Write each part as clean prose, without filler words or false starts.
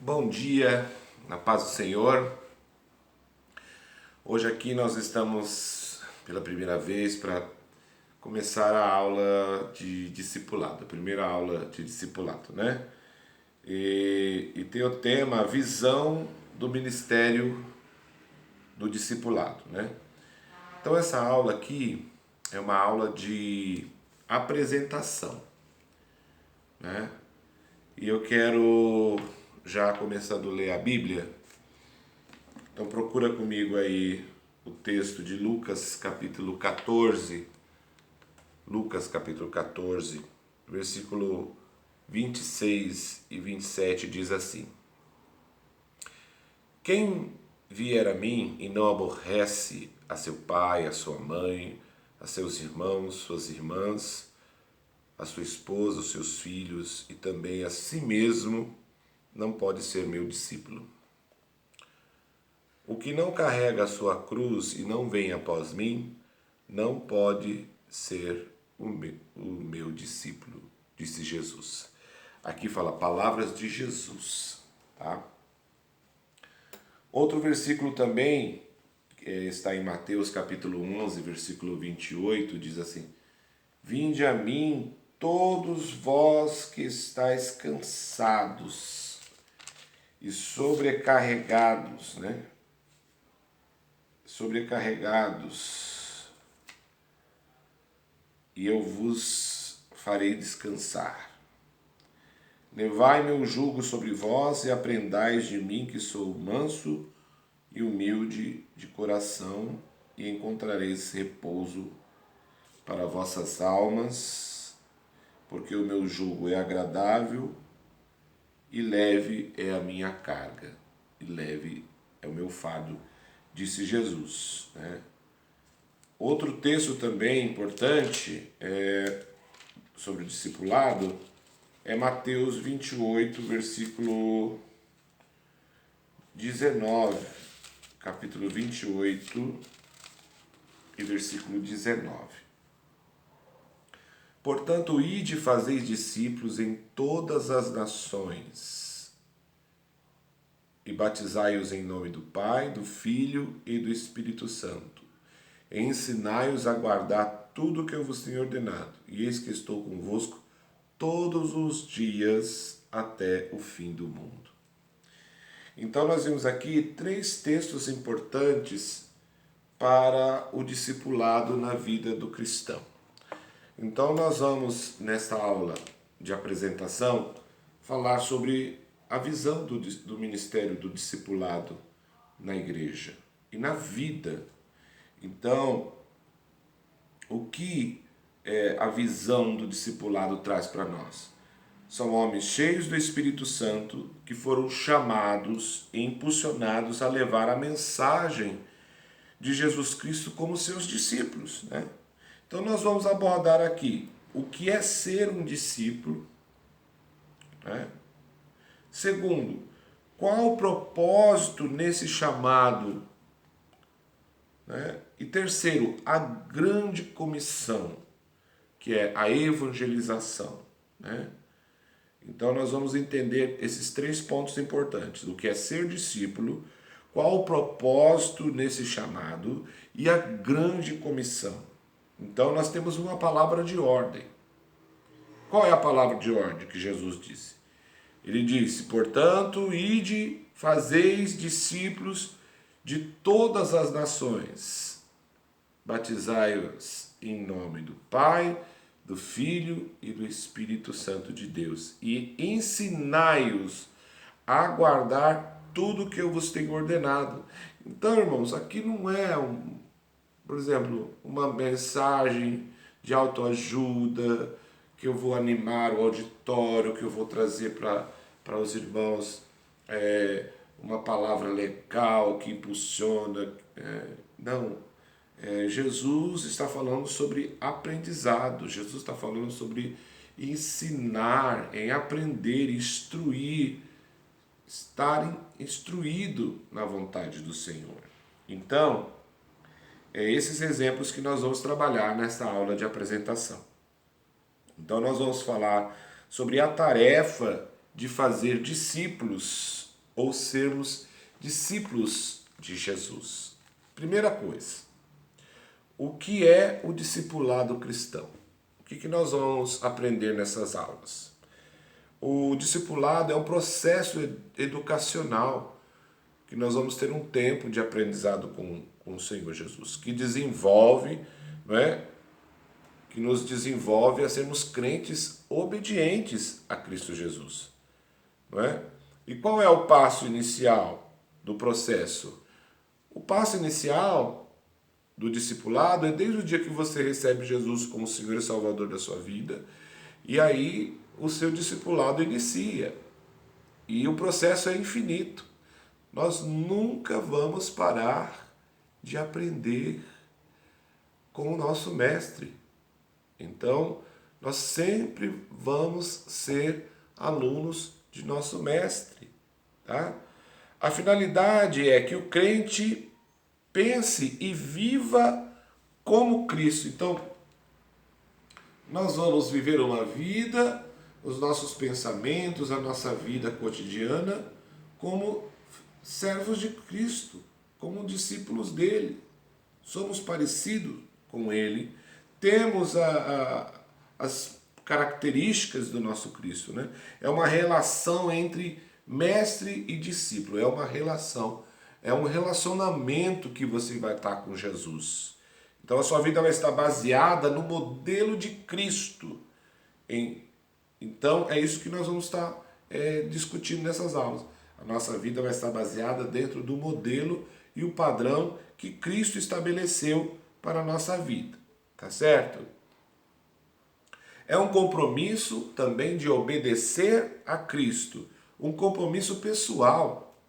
Bom dia, na paz do Senhor. Hoje aqui nós estamos pela primeira vez para começar a aula de discipulado, a primeira aula de discipulado, né? E tem o tema Visão do Ministério do Discipulado, né? Então essa aula aqui é uma aula de apresentação, né? E eu quero já começando a ler a Bíblia. Então procura comigo aí o texto de Lucas capítulo 14. Lucas capítulo 14, versículo 26 e 27 diz assim: Quem vier a mim e não aborrece a seu pai, a sua mãe, a seus irmãos, suas irmãs, a sua esposa, os seus filhos e também a si mesmo, não pode ser meu discípulo. O que não carrega a sua cruz e não vem após mim, não pode ser o meu discípulo, disse Jesus. Aqui fala palavras de Jesus, tá? Outro versículo também, está em Mateus capítulo 11, versículo 28, diz assim: Vinde a mim todos vós que estáis cansados e sobrecarregados, né? Sobrecarregados, e eu vos farei descansar. Levai meu jugo sobre vós e aprendais de mim, que sou manso e humilde de coração, e encontrareis repouso para vossas almas, porque o meu jugo é agradável e leve é a minha carga, e leve é o meu fardo, disse Jesus, né? Outro texto também importante sobre o discipulado é Mateus 28, versículo 19, capítulo 28 e versículo 19. Portanto, ide e fazeis discípulos em todas as nações, e batizai-os em nome do Pai, do Filho e do Espírito Santo. E ensinai-os a guardar tudo o que eu vos tenho ordenado. E eis que estou convosco todos os dias até o fim do mundo. Então nós vimos aqui 3 textos importantes para o discipulado na vida do cristão. Então nós vamos, nesta aula de apresentação, falar sobre a visão do ministério do discipulado na igreja e na vida. Então, o que a visão do discipulado traz para nós? São homens cheios do Espírito Santo que foram chamados e impulsionados a levar a mensagem de Jesus Cristo como seus discípulos, né? Então nós vamos abordar aqui o que é ser um discípulo, né? Segundo, qual o propósito nesse chamado, né? E terceiro, a grande comissão, que é a evangelização, né? Então nós vamos entender esses 3 pontos importantes: o que é ser discípulo, qual o propósito nesse chamado e a grande comissão. Então nós temos uma palavra de ordem. Qual é a palavra de ordem que Jesus disse? Ele disse: portanto, ide, fazeis discípulos de todas as nações, batizai-os em nome do Pai, do Filho e do Espírito Santo de Deus, e ensinai-os a guardar tudo que eu vos tenho ordenado. Então, irmãos, aqui não é, por exemplo, uma mensagem de autoajuda, que eu vou animar o auditório, que eu vou trazer para os irmãos uma palavra legal que impulsiona. Não. Jesus está falando sobre aprendizado, Jesus está falando sobre ensinar, em aprender, instruir, estar instruído na vontade do Senhor. Então, esses exemplos que nós vamos trabalhar nesta aula de apresentação. Então nós vamos falar sobre a tarefa de fazer discípulos ou sermos discípulos de Jesus. Primeira coisa, o que é o discipulado cristão? O que nós vamos aprender nessas aulas? O discipulado é um processo educacional que nós vamos ter um tempo de aprendizado com o Senhor Jesus, que desenvolve, não é? Que nos desenvolve a sermos crentes obedientes a Cristo Jesus, não é? E qual é o passo inicial do processo? O passo inicial do discipulado é desde o dia que você recebe Jesus como Senhor e Salvador da sua vida, e aí o seu discipulado inicia. E o processo é infinito. Nós nunca vamos parar de aprender com o nosso mestre. Então, nós sempre vamos ser alunos de nosso mestre, tá? A finalidade é que o crente pense e viva como Cristo. Então, nós vamos viver uma vida, os nossos pensamentos, a nossa vida cotidiana, como servos de Cristo, como discípulos dele. Somos parecidos com ele, temos as características do nosso Cristo, né? É uma relação entre mestre e discípulo, é uma relação, é um relacionamento que você vai estar com Jesus. Então a sua vida vai estar baseada no modelo de Cristo. Então é isso que nós vamos estar discutindo nessas aulas. A nossa vida vai estar baseada dentro do modelo e o padrão que Cristo estabeleceu para a nossa vida. Tá certo? É um compromisso também de obedecer a Cristo. Um compromisso pessoal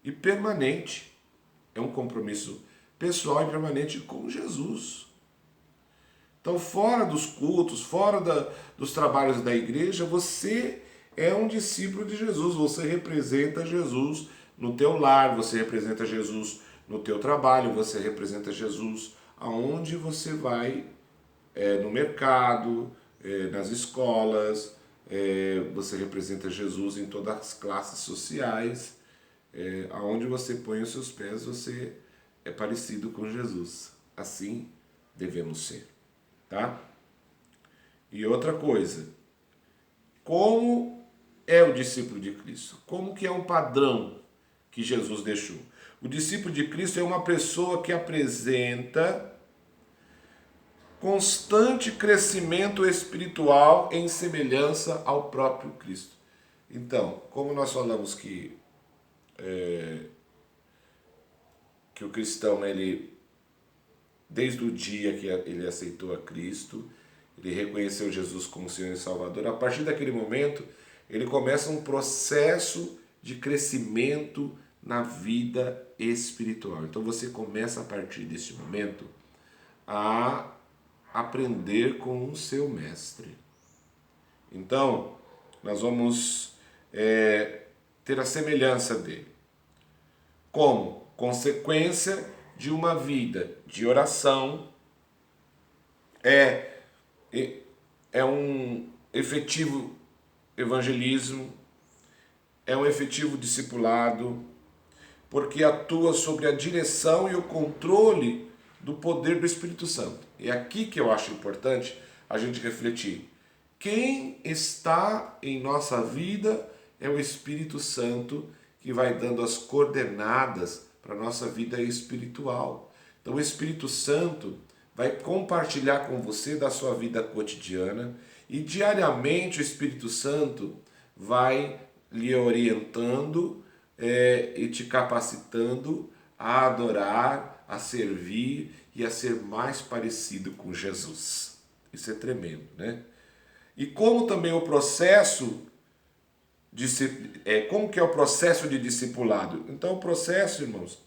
e permanente. É um compromisso pessoal e permanente com Jesus. Então, fora dos cultos, fora dos trabalhos da igreja, você é um discípulo de Jesus. Você representa Jesus no teu lar, você representa Jesus no teu trabalho, você representa Jesus aonde você vai, no mercado, nas escolas, você representa Jesus em todas as classes sociais, aonde você põe os seus pés, você é parecido com Jesus. Assim devemos ser, tá? E outra coisa, como é o discípulo de Cristo? Como que é um padrão que Jesus deixou? O discípulo de Cristo é uma pessoa que apresenta constante crescimento espiritual em semelhança ao próprio Cristo. Então, como nós falamos que o cristão, ele, desde o dia que ele aceitou a Cristo, ele reconheceu Jesus como Senhor e Salvador, a partir daquele momento, ele começa um processo de crescimento na vida espiritual. Então você começa a partir desse momento a aprender com o seu mestre. Então, nós vamos ter a semelhança dele. Como? Consequência de uma vida de oração, é um efetivo evangelismo, é um efetivo discipulado, porque atua sobre a direção e o controle do poder do Espírito Santo. E é aqui que eu acho importante a gente refletir. Quem está em nossa vida é o Espírito Santo, que vai dando as coordenadas para a nossa vida espiritual. Então o Espírito Santo vai compartilhar com você da sua vida cotidiana e diariamente o Espírito Santo vai lhe orientando e te capacitando a adorar, a servir e a ser mais parecido com Jesus. Isso é tremendo, né? E como também o processo como que é o processo de discipulado? Então o processo, irmãos,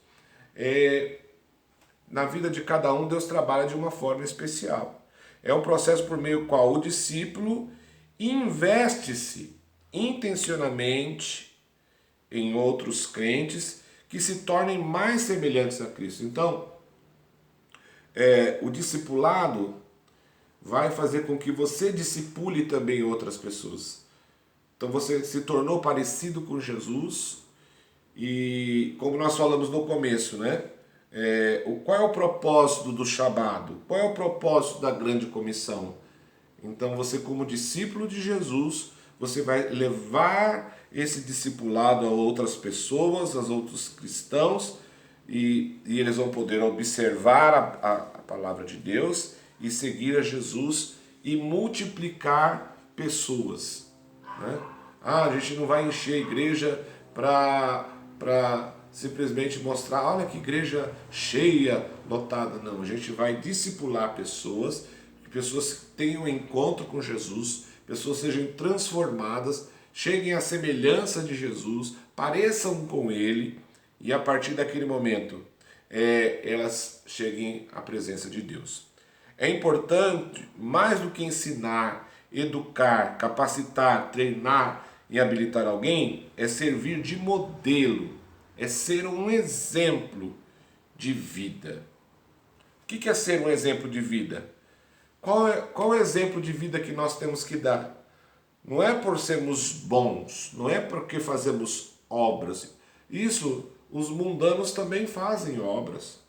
na vida de cada um Deus trabalha de uma forma especial. É um processo por meio do qual o discípulo investe-se intencionalmente em outros crentes que se tornem mais semelhantes a Cristo. Então, o discipulado vai fazer com que você discipule também outras pessoas. Então você se tornou parecido com Jesus E como nós falamos no começo, né? Qual é o propósito do chamado? Qual é o propósito da grande comissão? Então você, como discípulo de Jesus, você vai levar esse discipulado a outras pessoas, aos outros cristãos, e eles vão poder observar a palavra de Deus e seguir a Jesus e multiplicar pessoas, né? A gente não vai encher a igreja para simplesmente mostrar, olha que igreja cheia, lotada. Não, a gente vai discipular pessoas, que pessoas tenham um encontro com Jesus, pessoas sejam transformadas, cheguem à semelhança de Jesus, pareçam com Ele, e a partir daquele momento elas cheguem à presença de Deus. É importante, mais do que ensinar, educar, capacitar, treinar e habilitar alguém, é servir de modelo, é ser um exemplo de vida. O que é ser um exemplo de vida? Qual é o exemplo de vida que nós temos que dar? Não é por sermos bons, não é porque fazemos obras. Isso, os mundanos também fazem obras.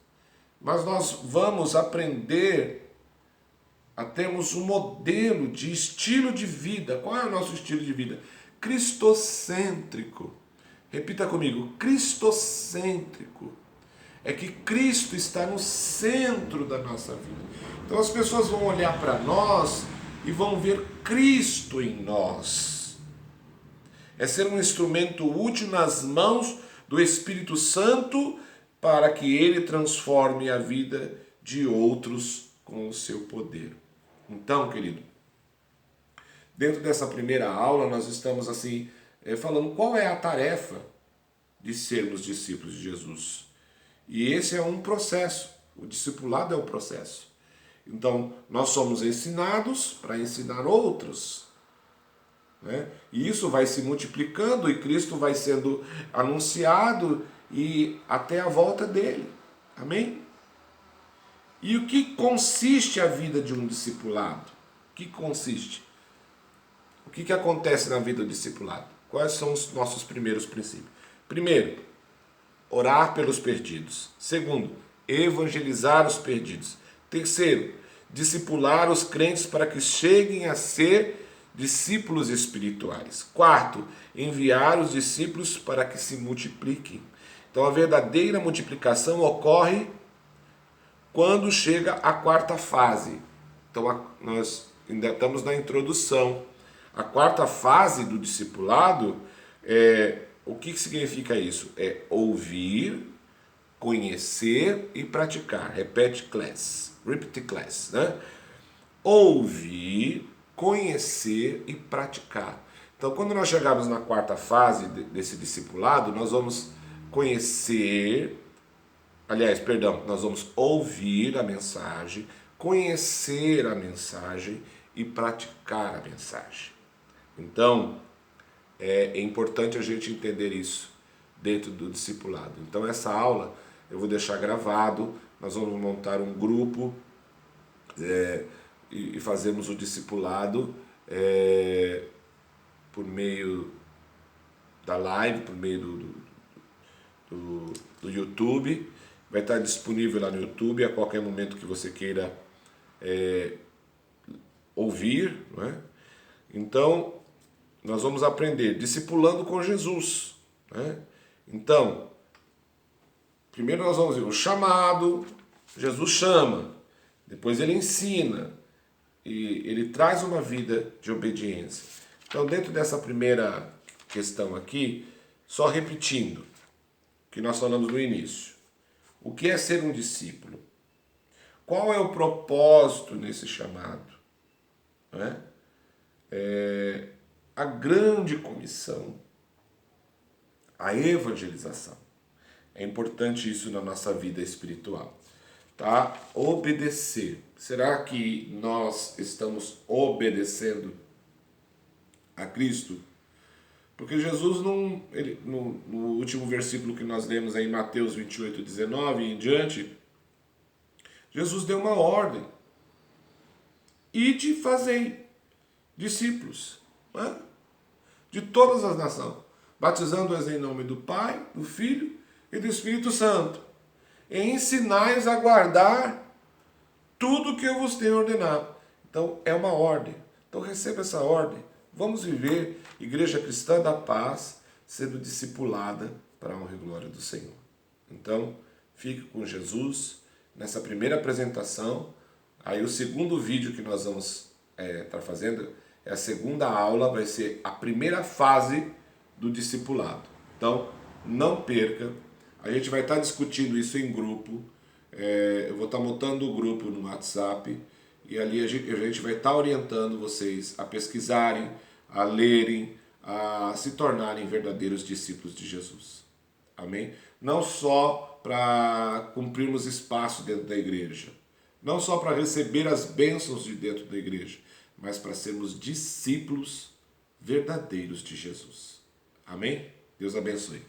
Mas nós vamos aprender a termos um modelo de estilo de vida. Qual é o nosso estilo de vida? Cristocêntrico. Repita comigo, cristocêntrico. É que Cristo está no centro da nossa vida. Então as pessoas vão olhar para nós e vão ver Cristo em nós. É ser um instrumento útil nas mãos do Espírito Santo para que ele transforme a vida de outros com o seu poder. Então, querido, dentro dessa primeira aula nós estamos assim falando qual é a tarefa de sermos discípulos de Jesus. E esse é um processo, o discipulado é um processo. Então, nós somos ensinados para ensinar outros, né? E isso vai se multiplicando e Cristo vai sendo anunciado e até a volta dele. Amém? E o que consiste a vida de um discipulado? O que consiste? O que acontece na vida do discipulado? Quais são os nossos primeiros princípios? Primeiro, orar pelos perdidos. Segundo, evangelizar os perdidos. Terceiro, discipular os crentes para que cheguem a ser discípulos espirituais. Quarto, enviar os discípulos para que se multipliquem. Então a verdadeira multiplicação ocorre quando chega a quarta fase. Então nós ainda estamos na introdução. A quarta fase do discipulado o que significa isso? É ouvir, conhecer e praticar. Repeat class, né? Ouvir, conhecer e praticar. Então, quando nós chegarmos na quarta fase desse discipulado, nós vamos nós vamos ouvir a mensagem, conhecer a mensagem e praticar a mensagem. Então, é importante a gente entender isso dentro do discipulado. Então essa aula eu vou deixar gravado, nós vamos montar um grupo e fazemos o discipulado por meio da live, por meio do YouTube. Vai estar disponível lá no YouTube a qualquer momento que você queira ouvir, não é? Então, nós vamos aprender discipulando com Jesus, né? Então, primeiro nós vamos ver o chamado, Jesus chama, depois ele ensina e ele traz uma vida de obediência. Então, dentro dessa primeira questão aqui, só repetindo o que nós falamos no início. O que é ser um discípulo? Qual é o propósito nesse chamado? Né? A grande comissão, a evangelização. É importante isso na nossa vida espiritual. Tá? Obedecer. Será que nós estamos obedecendo a Cristo? Porque Jesus, no último versículo que nós lemos aí em Mateus 28, 19 e em diante, Jesus deu uma ordem. Ide fazei discípulos, né? De todas as nações. batizando-as em nome do Pai, do Filho e do Espírito Santo, e ensinai-os a guardar tudo que eu vos tenho ordenado. Então, é uma ordem. Então, receba essa ordem. Vamos viver Igreja Cristã da Paz, sendo discipulada para a honra e glória do Senhor. Então, fique com Jesus nessa primeira apresentação. Aí o segundo vídeo que nós vamos estar fazendo é a segunda aula, vai ser a primeira fase do discipulado. Então, não perca. A gente vai estar discutindo isso em grupo. Eu vou estar montando o grupo no WhatsApp e ali a gente vai estar orientando vocês a pesquisarem, a lerem, a se tornarem verdadeiros discípulos de Jesus. Amém? Não só para cumprirmos espaço dentro da igreja, não só para receber as bênçãos de dentro da igreja, mas para sermos discípulos verdadeiros de Jesus. Amém? Deus abençoe.